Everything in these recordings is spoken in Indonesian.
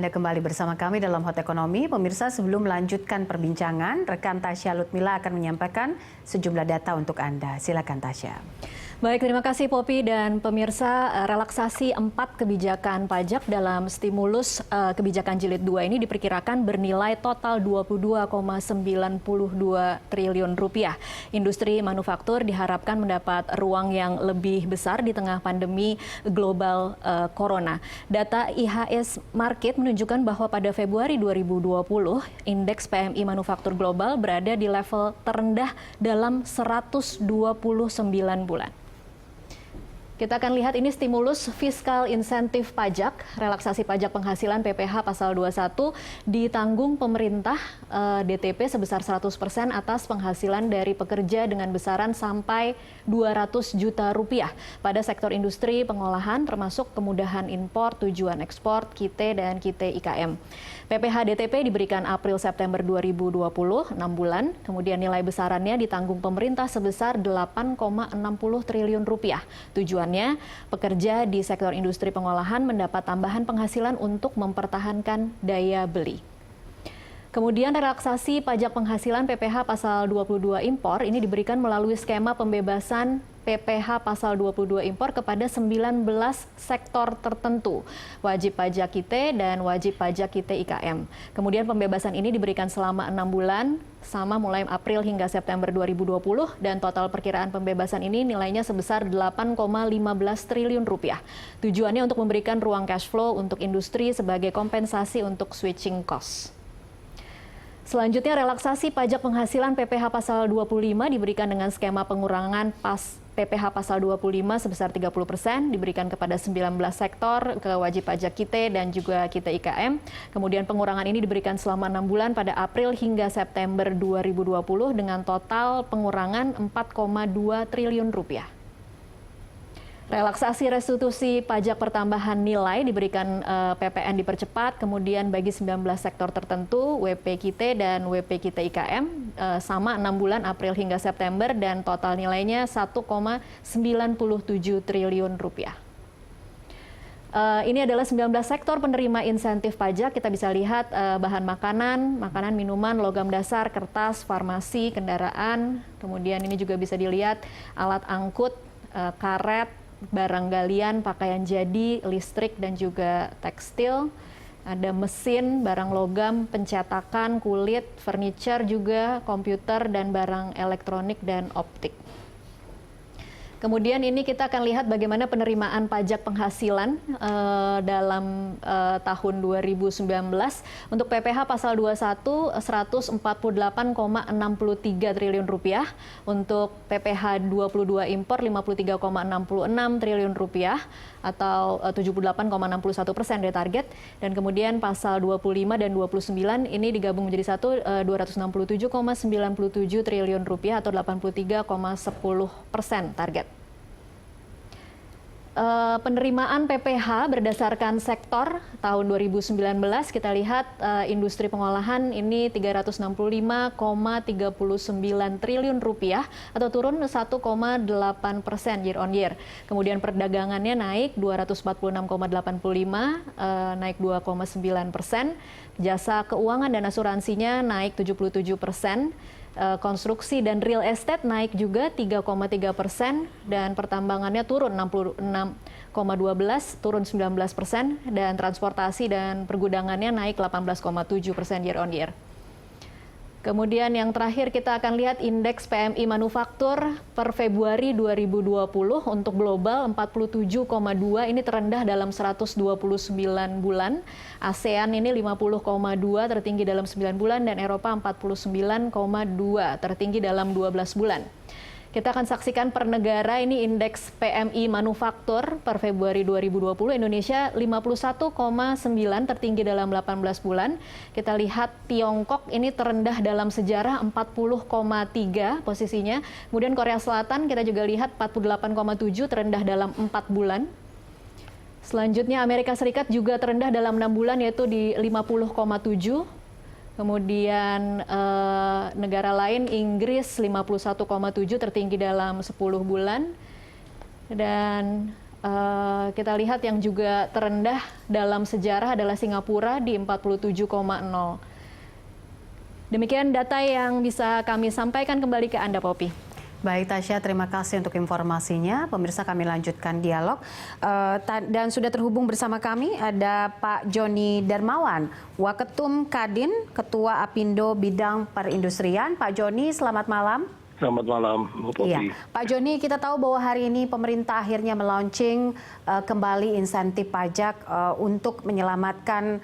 Anda kembali bersama kami dalam Hot Ekonomi. Pemirsa, sebelum melanjutkan perbincangan, rekan Tasya Lutmila akan menyampaikan sejumlah data untuk Anda. Silakan Tasya. Baik, terima kasih Poppy dan pemirsa. Relaksasi 4 kebijakan pajak dalam stimulus kebijakan jilid 2 ini diperkirakan bernilai total 22,92 triliun rupiah. Industri manufaktur diharapkan mendapat ruang yang lebih besar di tengah pandemi global corona. Data IHS Markit menunjukkan bahwa pada Februari 2020, indeks PMI manufaktur global berada di level terendah dalam 129 bulan. Kita akan lihat ini stimulus fiskal insentif pajak, relaksasi pajak penghasilan PPh pasal 21 ditanggung pemerintah DTP sebesar 100% atas penghasilan dari pekerja dengan besaran sampai 200 juta rupiah pada sektor industri pengolahan termasuk kemudahan impor, tujuan ekspor, KIT dan KIT IKM. PPh DTP diberikan April-September 2020, 6 bulan, kemudian nilai besarannya ditanggung pemerintah sebesar 8,60 triliun rupiah. Tujuannya, pekerja di sektor industri pengolahan mendapat tambahan penghasilan untuk mempertahankan daya beli. Kemudian relaksasi pajak penghasilan PPh pasal 22 impor ini diberikan melalui skema pembebasan PPh pasal 22 impor kepada 19 sektor tertentu, wajib pajak KIT dan wajib pajak KIT IKM. Kemudian pembebasan ini diberikan selama 6 bulan, sama mulai April hingga September 2020, dan total perkiraan pembebasan ini nilainya sebesar 8,15 triliun rupiah. Tujuannya untuk memberikan ruang cash flow untuk industri sebagai kompensasi untuk switching cost. Selanjutnya, relaksasi pajak penghasilan PPh pasal 25 diberikan dengan skema pengurangan PPh pasal 25 sebesar 30% diberikan kepada 19 sektor ke wajib pajak KIT dan juga KIT IKM. Kemudian pengurangan ini diberikan selama 6 bulan pada April hingga September 2020 dengan total pengurangan 4,2 triliun rupiah. Relaksasi restitusi pajak pertambahan nilai diberikan PPN dipercepat, kemudian bagi 19 sektor tertentu, WP KIT dan WP KIT IKM, sama 6 bulan April hingga September dan total nilainya 1,97 triliun rupiah. Ini adalah 19 sektor penerima insentif pajak. Kita bisa lihat bahan makanan, minuman, logam dasar, kertas, farmasi, kendaraan, kemudian ini juga bisa dilihat alat angkut, karet, barang galian, pakaian jadi, listrik, dan juga tekstil. Ada mesin, barang logam, pencetakan, kulit, furniture juga, komputer, dan barang elektronik dan optik. Kemudian ini kita akan lihat bagaimana penerimaan pajak penghasilan dalam tahun 2019. Untuk PPh pasal 21, 148,63 triliun rupiah. Untuk PPh 22 impor, 53,66 triliun rupiah atau 78,61% dari target. Dan kemudian pasal 25 dan 29 ini digabung menjadi satu, 267,97 triliun rupiah atau 83,10% target. Penerimaan PPh berdasarkan sektor tahun 2019 kita lihat industri pengolahan ini 365,39 triliun rupiah atau turun 1,8% year on year. Kemudian perdagangannya naik 246,85 naik 2,9%. Jasa keuangan dan asuransinya naik 77%. Konstruksi dan real estate naik juga 3,3% dan pertambangannya turun 66,12 turun 19% dan transportasi dan pergudangannya naik 18,7% year on year. Kemudian yang terakhir kita akan lihat indeks PMI manufaktur per Februari 2020 untuk global 47,2 ini terendah dalam 129 bulan. ASEAN ini 50,2 tertinggi dalam 9 bulan dan Eropa 49,2 tertinggi dalam 12 bulan. Kita akan saksikan per negara ini indeks PMI manufaktur per Februari 2020 Indonesia 51,9 tertinggi dalam 18 bulan. Kita lihat Tiongkok ini terendah dalam sejarah 40,3 posisinya. Kemudian Korea Selatan kita juga lihat 48,7 terendah dalam 4 bulan. Selanjutnya Amerika Serikat juga terendah dalam 6 bulan yaitu di 50,7. Kemudian negara lain Inggris 51,7 tertinggi dalam 10 bulan. Dan Kita lihat yang juga terendah dalam sejarah adalah Singapura di 47,0. Demikian data yang bisa kami sampaikan, kembali ke Anda, Poppy. Baik, Tasya, terima kasih untuk informasinya. Pemirsa, kami lanjutkan dialog. Dan sudah terhubung bersama kami ada Pak Joni Darmawan, Waketum Kadin, Ketua Apindo Bidang Perindustrian. Pak Joni, selamat malam. Selamat malam, Bu Poppy. Iya. Pak Joni, kita tahu bahwa hari ini pemerintah akhirnya melaunching kembali insentif pajak untuk menyelamatkan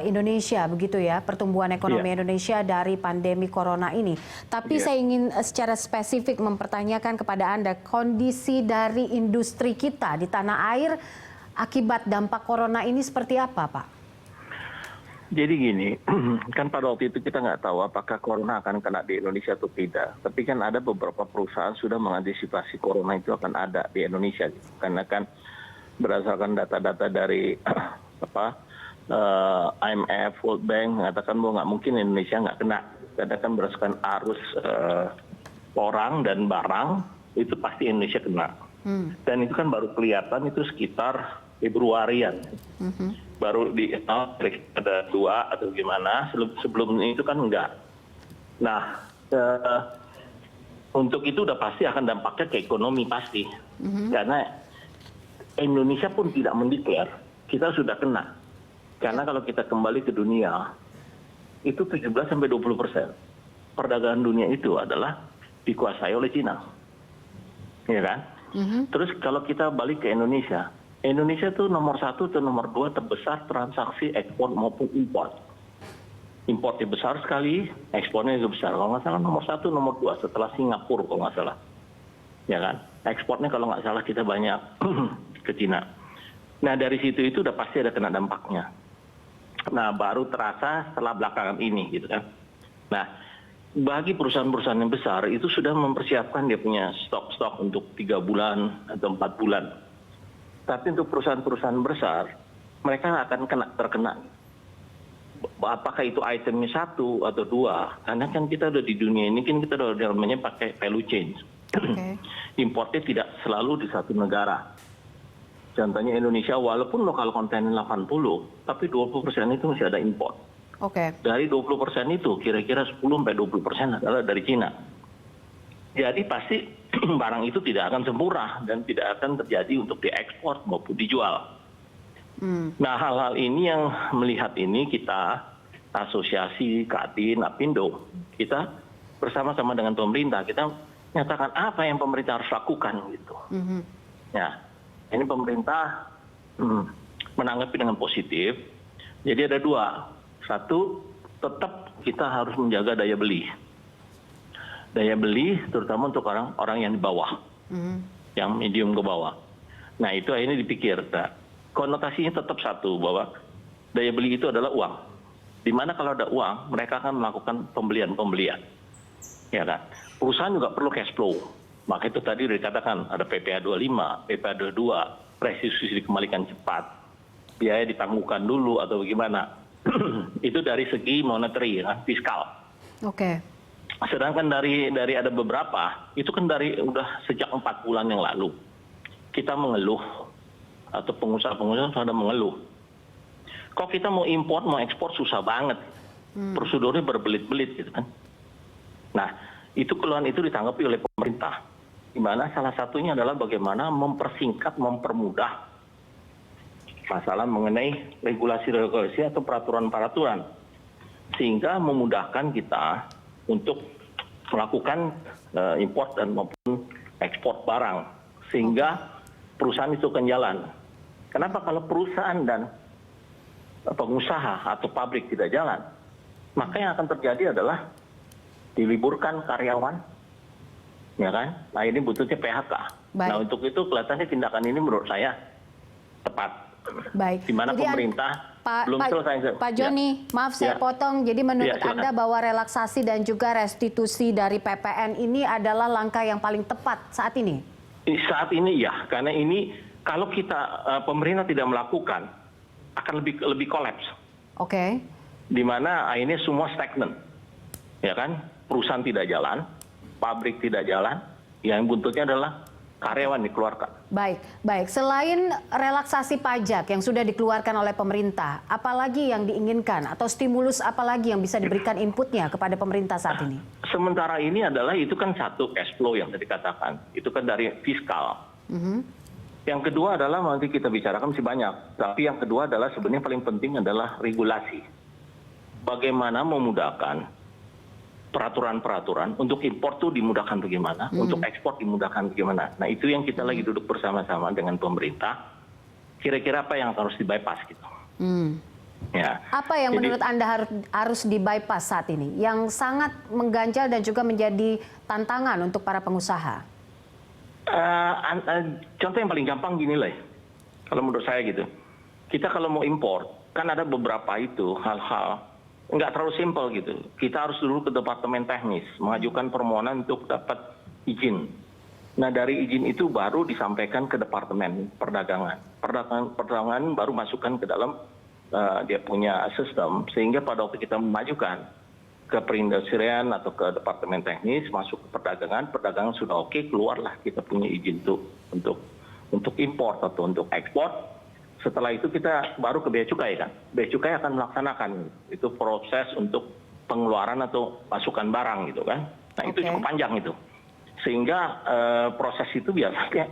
Indonesia, begitu ya, pertumbuhan ekonomi Indonesia dari pandemi corona ini. Tapi saya ingin secara spesifik mempertanyakan kepada Anda kondisi dari industri kita di tanah air akibat dampak corona ini seperti apa, Pak? Jadi gini, kan pada waktu itu kita nggak tahu apakah corona akan kena di Indonesia atau tidak. Tapi kan ada beberapa perusahaan sudah mengantisipasi corona itu akan ada di Indonesia. Karena kan berdasarkan data-data dari IMF, World Bank mengatakan bahwa nggak mungkin Indonesia nggak kena. Karena kan berdasarkan arus orang dan barang, itu pasti Indonesia kena. Dan itu kan baru kelihatan itu sekitar Februarian. Baru ada 2 atau gimana, sebelum itu kan enggak. Nah, untuk itu udah pasti akan dampaknya ke ekonomi pasti. Karena Indonesia pun tidak mendeklar, kita sudah kena. Karena kalau kita kembali ke dunia, itu 17-20% perdagangan dunia itu adalah dikuasai oleh Cina. Ya kan? Terus kalau kita balik ke Indonesia, Indonesia itu nomor 1 atau nomor 2 terbesar transaksi ekspor maupun impor. Importnya besar sekali, ekspornya juga besar. Kalau nggak salah nomor 1, nomor 2 setelah Singapura kalau nggak salah. Ya kan? Ekspornya kalau nggak salah kita banyak ke Cina. Nah dari situ itu udah pasti ada kena dampaknya. Nah baru terasa setelah belakangan ini gitu kan. Nah bagi perusahaan-perusahaan yang besar itu sudah mempersiapkan dia punya stok-stok untuk 3 bulan atau 4 bulan. Tapi untuk perusahaan-perusahaan besar, mereka akan terkena. Apakah itu itemnya 1 atau 2? Karena kan kita udah di dunia ini, kan kita udah namanya pakai value chain. Importnya tidak selalu di satu negara. Contohnya Indonesia, walaupun lokal konten 80, tapi 20% itu masih ada import. Dari 20% itu, kira-kira 10-20% adalah dari Cina. Jadi pasti barang itu tidak akan semurah dan tidak akan terjadi untuk diekspor maupun dijual. Nah hal-hal ini yang melihat ini kita asosiasi Kadin, Apindo, kita bersama-sama dengan pemerintah kita nyatakan apa yang pemerintah harus lakukan gitu. Ya, ini pemerintah menanggapi dengan positif. Jadi ada 2, 1 tetap kita harus menjaga daya beli. Daya beli terutama untuk orang yang di bawah, yang medium ke bawah. Nah itu akhirnya dipikir, konotasinya tetap 1 bahwa daya beli itu adalah uang. Dimana kalau ada uang mereka akan melakukan pembelian, ya kan? Perusahaan juga perlu cash flow. Maka itu tadi dikatakan ada PPh 25, PPh 22, restitusi dikembalikan cepat, biaya ditangguhkan dulu atau bagaimana. Itu dari segi monetary, ya, fiskal. Sedangkan dari ada beberapa, itu kan dari udah sejak 4 bulan yang lalu. Kita mengeluh, atau pengusaha-pengusaha sudah mengeluh. Kok kita mau import, mau ekspor susah banget. Prosedurnya berbelit-belit gitu kan. Nah, itu keluhan itu ditanggapi oleh pemerintah. Di mana salah satunya adalah bagaimana mempersingkat, mempermudah masalah mengenai regulasi-regulasi atau peraturan-peraturan. Sehingga memudahkan kita untuk melakukan import dan maupun ekspor barang sehingga perusahaan itu akan jalan. Kenapa kalau perusahaan dan pengusaha atau pabrik tidak jalan, maka yang akan terjadi adalah diliburkan karyawan, ya kan? Nah ini butuhnya PHK. Nah untuk itu kelihatannya tindakan ini menurut saya tepat. Di mana pemerintah belum selesai. Pak Joni, maaf saya potong. Jadi menurut Anda bahwa relaksasi dan juga restitusi dari PPN ini adalah langkah yang paling tepat saat ini? Saat ini ya, karena ini kalau kita pemerintah tidak melakukan akan lebih kolaps. Di mana akhirnya semua stagnan, ya kan? Perusahaan tidak jalan, pabrik tidak jalan, yang buntutnya adalah karyawan dikeluarkan. Baik. Selain relaksasi pajak yang sudah dikeluarkan oleh pemerintah, apalagi yang diinginkan atau stimulus apalagi yang bisa diberikan inputnya kepada pemerintah saat ini? Sementara ini adalah itu kan satu cash flow yang tadi dikatakan, itu kan dari fiskal. Yang kedua adalah nanti kita bicarakan masih banyak, tapi yang kedua adalah sebenarnya paling penting adalah regulasi. Bagaimana memudahkan peraturan-peraturan untuk impor tuh dimudahkan bagaimana, untuk ekspor dimudahkan bagaimana. Nah itu yang kita lagi duduk bersama-sama dengan pemerintah. Kira-kira apa yang harus di-bypass gitu. Ya. Apa yang menurut Anda harus di-bypass saat ini, yang sangat mengganjal dan juga menjadi tantangan untuk para pengusaha? Contoh yang paling gampang gini lah, kalau menurut saya gitu. Kita kalau mau impor, kan ada beberapa itu hal-hal nggak terlalu simpel gitu. Kita harus dulu ke departemen teknis, mengajukan permohonan untuk dapat izin. Nah dari izin itu baru disampaikan ke departemen perdagangan. Perdagangan baru masukkan ke dalam dia punya sistem, sehingga pada waktu kita memajukan ke perindustrian atau ke departemen teknis, masuk ke perdagangan sudah oke, keluarlah kita punya izin untuk impor atau untuk ekspor. Setelah itu kita baru ke bea cukai kan. Bea cukai akan melaksanakan itu proses untuk pengeluaran atau masukan barang gitu kan. Nah itu cukup panjang itu. Sehingga proses itu biasanya,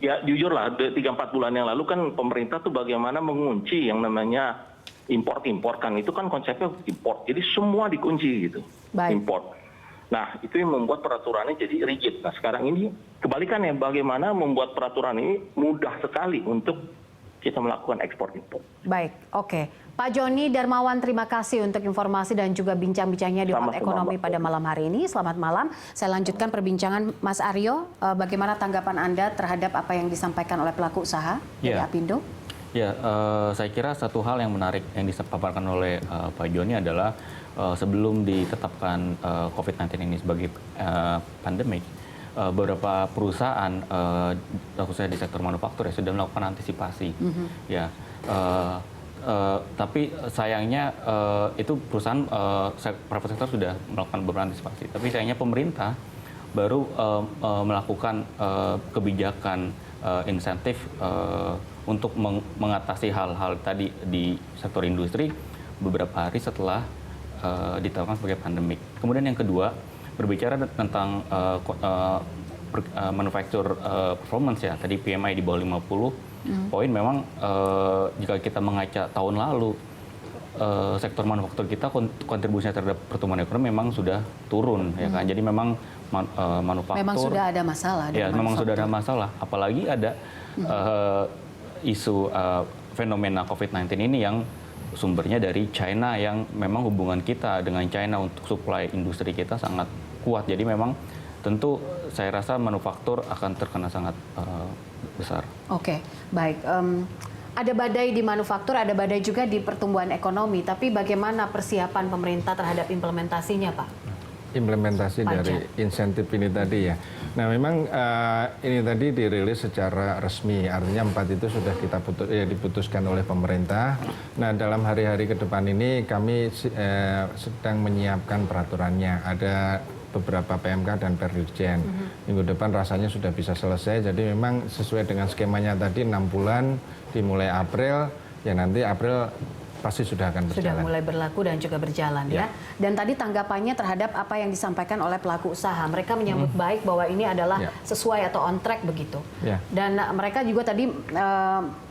ya jujurlah 3-4 bulan yang lalu kan pemerintah tuh bagaimana mengunci yang namanya import kan, itu kan konsepnya import, jadi semua dikunci gitu. Import. Nah itu yang membuat peraturannya jadi rigid. Nah sekarang ini kebalikannya, bagaimana membuat peraturan ini mudah sekali untuk kita melakukan ekspor impor. Baik, oke. Pak Joni Darmawan, terima kasih untuk informasi dan juga bincang-bincangnya di Hot Ekonomi pada malam hari ini. Selamat malam. Saya lanjutkan perbincangan Mas Aryo. Bagaimana tanggapan Anda terhadap apa yang disampaikan oleh pelaku usaha dari Apindo? Ya, saya kira satu hal yang menarik yang dipaparkan oleh Pak Joni adalah sebelum ditetapkan COVID-19 ini sebagai pandemik, beberapa perusahaan, khususnya di sektor manufaktur, ya, sudah melakukan antisipasi. Ya, tapi sayangnya itu perusahaan private sector sudah melakukan beberapa antisipasi. Tapi sayangnya pemerintah baru melakukan kebijakan insentif untuk mengatasi hal-hal tadi di sektor industri beberapa hari setelah ditetapkan sebagai pandemik. Kemudian yang kedua, berbicara tentang manufacture performance, ya, tadi PMI di bawah 50 poin, memang jika kita mengaca tahun lalu, sektor manufaktur kita kontribusinya terhadap pertumbuhan ekonomi memang sudah turun, ya kan. Jadi memang manufaktur memang sudah ada masalah. Ya, memang sudah ada masalah. Apalagi ada isu fenomena COVID-19 ini yang sumbernya dari China, yang memang hubungan kita dengan China untuk suplai industri kita sangat kuat. Jadi memang tentu saya rasa manufaktur akan terkena sangat besar. Oke, baik. Ada badai di manufaktur, ada badai juga di pertumbuhan ekonomi. Tapi bagaimana persiapan pemerintah terhadap implementasinya, Pak? Implementasi dari insentif ini tadi, ya. Nah memang ini tadi dirilis secara resmi, artinya 4 itu sudah kita diputuskan oleh pemerintah. Nah dalam hari-hari ke depan ini kami sedang menyiapkan peraturannya. Ada beberapa PMK dan Perdirjen. Minggu depan rasanya sudah bisa selesai. Jadi memang sesuai dengan skemanya tadi 6 bulan dimulai April, ya nanti April pasti sudah akan berjalan. Sudah mulai berlaku dan juga berjalan, ya. Dan tadi tanggapannya terhadap apa yang disampaikan oleh pelaku usaha. Mereka menyambut baik bahwa ini adalah sesuai atau on track begitu. Dan mereka juga tadi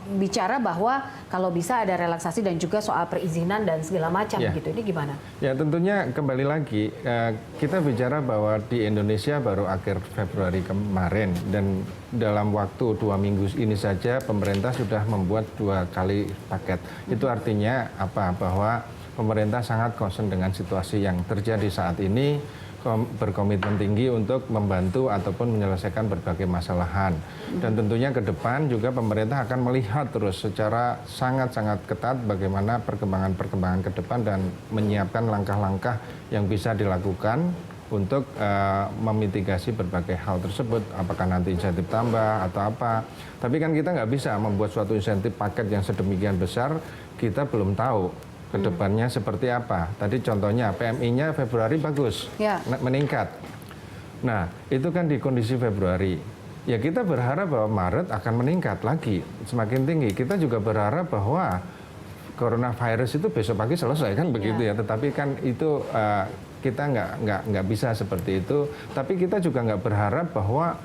bicara bahwa kalau bisa ada relaksasi dan juga soal perizinan dan segala macam gitu. Ini gimana? Ya tentunya kembali lagi kita bicara bahwa di Indonesia baru akhir Februari kemarin, dan dalam waktu 2 minggu ini saja pemerintah sudah membuat 2 kali paket. Itu artinya apa? Bahwa pemerintah sangat concern dengan situasi yang terjadi saat ini, berkomitmen tinggi untuk membantu ataupun menyelesaikan berbagai masalahan. Dan tentunya ke depan juga pemerintah akan melihat terus secara sangat-sangat ketat bagaimana perkembangan-perkembangan ke depan dan menyiapkan langkah-langkah yang bisa dilakukan untuk memitigasi berbagai hal tersebut. Apakah nanti insentif tambah atau apa. Tapi kan kita nggak bisa membuat suatu insentif paket yang sedemikian besar, kita belum tahu kedepannya seperti apa. Tadi contohnya PMI-nya Februari bagus, meningkat. Nah itu kan di kondisi Februari. Ya kita berharap bahwa Maret akan meningkat lagi, semakin tinggi. Kita juga berharap bahwa coronavirus itu besok pagi selesai kan begitu ya. Tetapi kan itu kita nggak bisa seperti itu. Tapi kita juga nggak berharap bahwa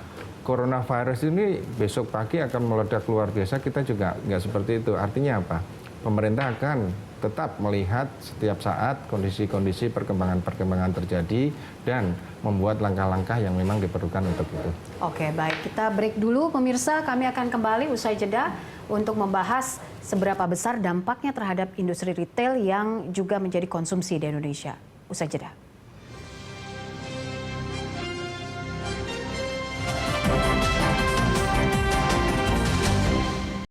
coronavirus ini besok pagi akan meledak luar biasa. Kita juga nggak seperti itu. Artinya apa? Pemerintah akan tetap melihat setiap saat kondisi-kondisi perkembangan-perkembangan terjadi dan membuat langkah-langkah yang memang diperlukan untuk itu. Oke, baik. Kita break dulu pemirsa. Kami akan kembali usai jeda untuk membahas seberapa besar dampaknya terhadap industri retail yang juga menjadi konsumsi di Indonesia. Usai jeda.